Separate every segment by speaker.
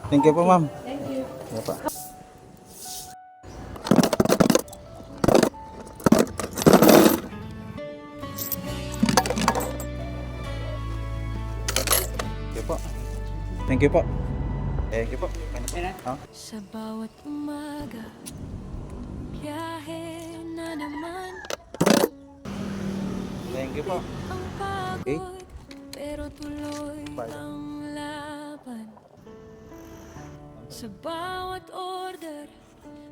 Speaker 1: Thank you po, ma'am.
Speaker 2: Thank you.
Speaker 1: Sige po. Thank you po. Thank you po. Thank you po. Oh.
Speaker 3: Sa bawat umaga, biyahe na naman.
Speaker 1: Thank you po.
Speaker 3: Ang pagod,
Speaker 1: Okay.
Speaker 3: pero tuloy ang laban. Sa bawat order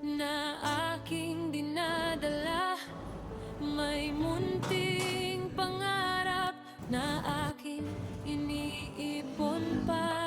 Speaker 3: na aking dinadala, may munting pangarap na aking iniipon pa.